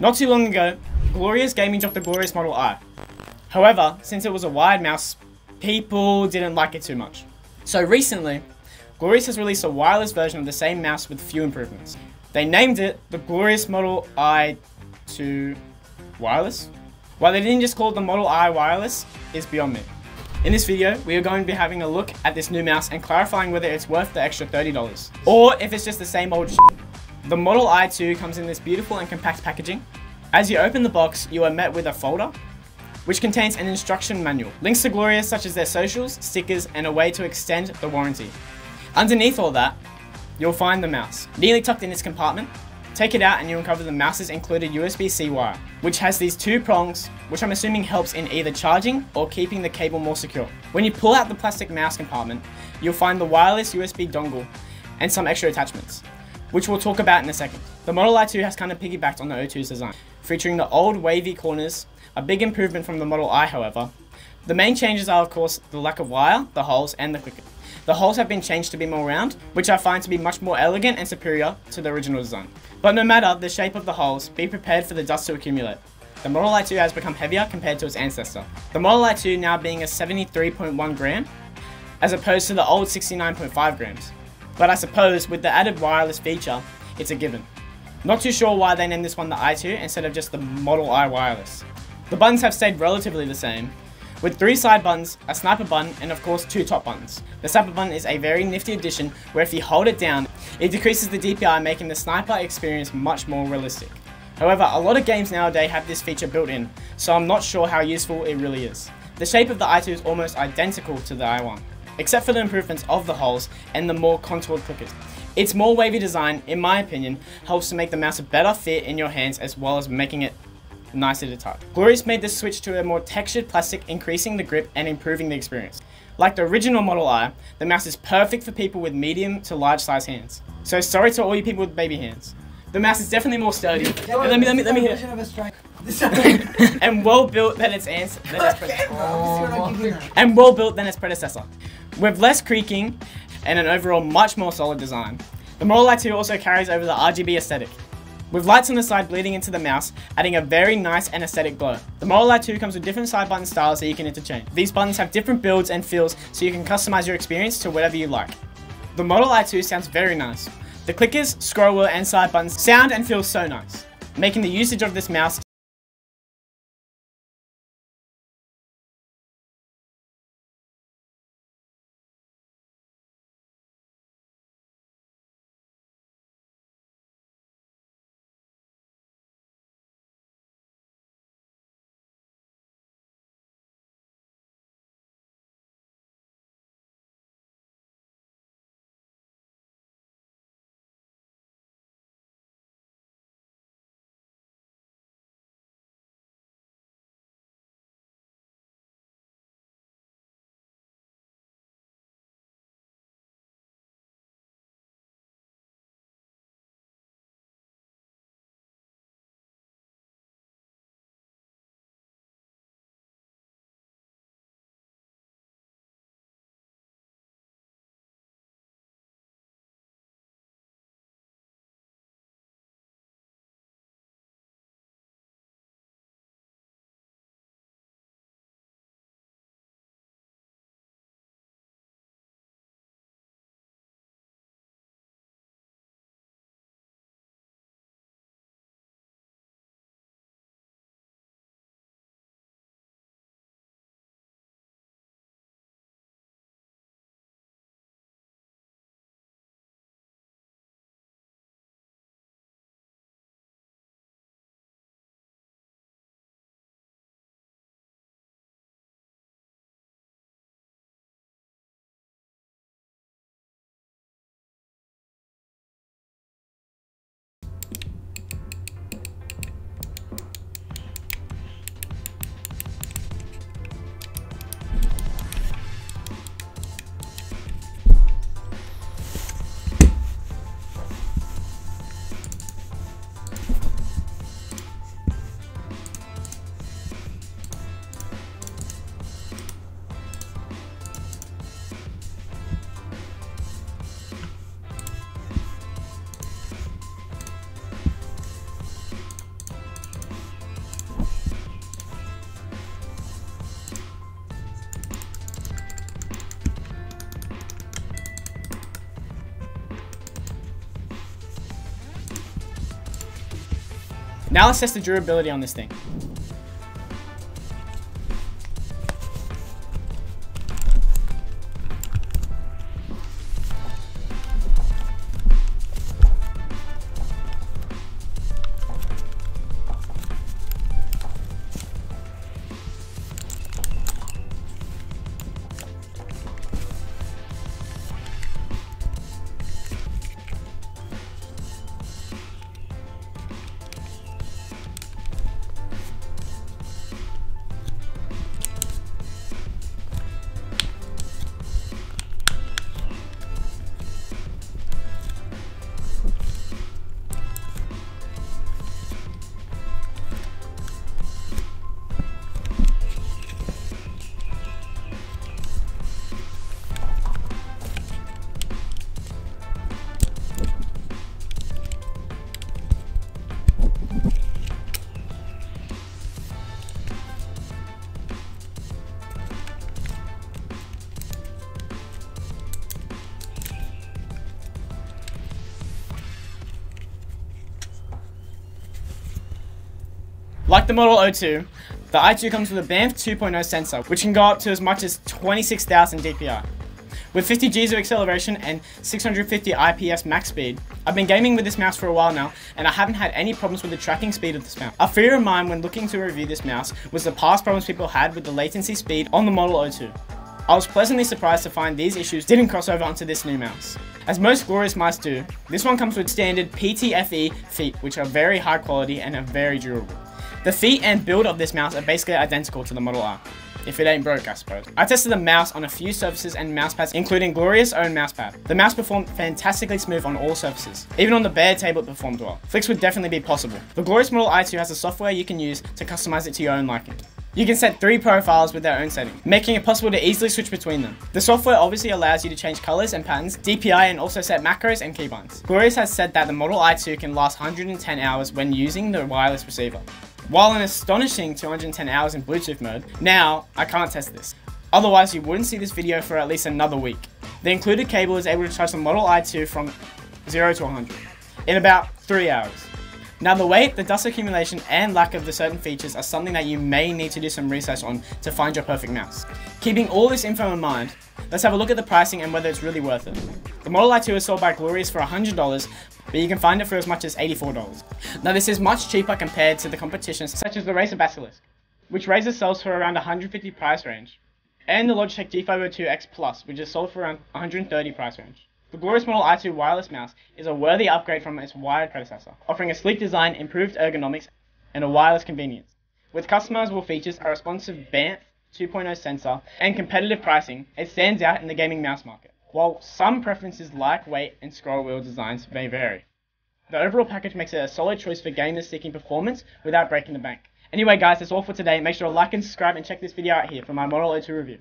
Not too long ago, Glorious Gaming dropped the Glorious Model I. However, since it was a wired mouse, people didn't like it too much. So recently, Glorious has released a wireless version of the same mouse with few improvements. They named it the Glorious Model i2 Wireless. Why they didn't just call it the Model I Wireless is beyond me. In this video, we are going to be having a look at this new mouse and clarifying whether it's worth the extra $30, or if it's just the same old shit. The Model i2 comes in this beautiful and compact packaging. As you open the box, you are met with a folder, which contains an instruction manual, links to Glorious such as their socials, stickers, and a way to extend the warranty. Underneath all that, you'll find the mouse, neatly tucked in its compartment. Take it out and you'll uncover the mouse's included USB-C wire, which has these two prongs, which I'm assuming helps in either charging or keeping the cable more secure. When you pull out the plastic mouse compartment, you'll find the wireless USB dongle and some extra attachments, which we'll talk about in a second. The Model i2 has kind of piggybacked on the O2's design, featuring the old wavy corners, a big improvement from the Model I however. The main changes are of course the lack of wire, the holes, and the clicker. The holes have been changed to be more round, which I find to be much more elegant and superior to the original design. But no matter the shape of the holes, be prepared for the dust to accumulate. The Model i2 has become heavier compared to its ancestor. The Model i2 now being a 73.1 gram, as opposed to the old 69.5 grams. But I suppose with the added wireless feature, it's a given. Not too sure why they named this one the i2 instead of just the Model I Wireless. The buttons have stayed relatively the same, with 3 side buttons, a sniper button, and of course 2 top buttons. The sniper button is a very nifty addition where if you hold it down, it decreases the DPI, making the sniper experience much more realistic. However, a lot of games nowadays have this feature built in, so I'm not sure how useful it really is. The shape of the i2 is almost identical to the i1, except for the improvements of the holes and the more contoured clickers. Its more wavy design, in my opinion, helps to make the mouse a better fit in your hands as well as making it nicer to touch. Glorious made the switch to a more textured plastic, increasing the grip and improving the experience. Like the original Model I, the mouse is perfect for people with medium to large size hands. So sorry to all you people with baby hands. The mouse is definitely more sturdy. Let me hit it. And well built than its predecessor. With less creaking and an overall much more solid design. The Model i2 also carries over the RGB aesthetic, with lights on the side bleeding into the mouse, adding a very nice and aesthetic glow. The Model i2 comes with different side button styles that you can interchange. These buttons have different builds and feels, so you can customize your experience to whatever you like. The Model i2 sounds very nice. The clickers, scroll wheel, and side buttons sound and feel so nice, making the usage of this mouse Now let's test the durability on this thing. Like the Model O2, the i2 comes with a BAMF 2.0 sensor, which can go up to as much as 26,000 dpi. With 50 Gs of acceleration and 650 IPS max speed, I've been gaming with this mouse for a while now, and I haven't had any problems with the tracking speed of this mouse. A fear of mine when looking to review this mouse was the past problems people had with the latency speed on the Model O2. I was pleasantly surprised to find these issues didn't cross over onto this new mouse. As most Glorious mice do, this one comes with standard PTFE feet, which are very high quality and are very durable. The feet and build of this mouse are basically identical to the Model R. If it ain't broke, I suppose. I tested the mouse on a few surfaces and mousepads, including Glorious' own mousepad. The mouse performed fantastically smooth on all surfaces. Even on the bare table it performed well. Flicks would definitely be possible. The Glorious Model i2 has a software you can use to customize it to your own liking. You can set 3 profiles with their own settings, making it possible to easily switch between them. The software obviously allows you to change colors and patterns, DPI, and also set macros and keybinds. Glorious has said that the Model i2 can last 110 hours when using the wireless receiver, while an astonishing 210 hours in Bluetooth mode. Now, I can't test this. Otherwise, you wouldn't see this video for at least another week. The included cable is able to charge the Model i2 from 0 to 100 in about 3 hours. Now the weight, the dust accumulation, and lack of the certain features are something that you may need to do some research on to find your perfect mouse. Keeping all this info in mind, let's have a look at the pricing and whether it's really worth it. The Model i2 is sold by Glorious for $100, but you can find it for as much as $84. Now this is much cheaper compared to the competition such as the Razer Basilisk, which Razer sells for around $150 price range, and the Logitech G502X Plus, which is sold for around $130 price range. The Glorious Model i2 wireless mouse is a worthy upgrade from its wired predecessor, offering a sleek design, improved ergonomics, and a wireless convenience. With customizable features, a responsive BAMF 2.0 sensor, and competitive pricing, it stands out in the gaming mouse market. While some preferences like weight and scroll wheel designs may vary, the overall package makes it a solid choice for gamers seeking performance without breaking the bank. Anyway guys, that's all for today. Make sure to like and subscribe and check this video out here for my Model O2 review.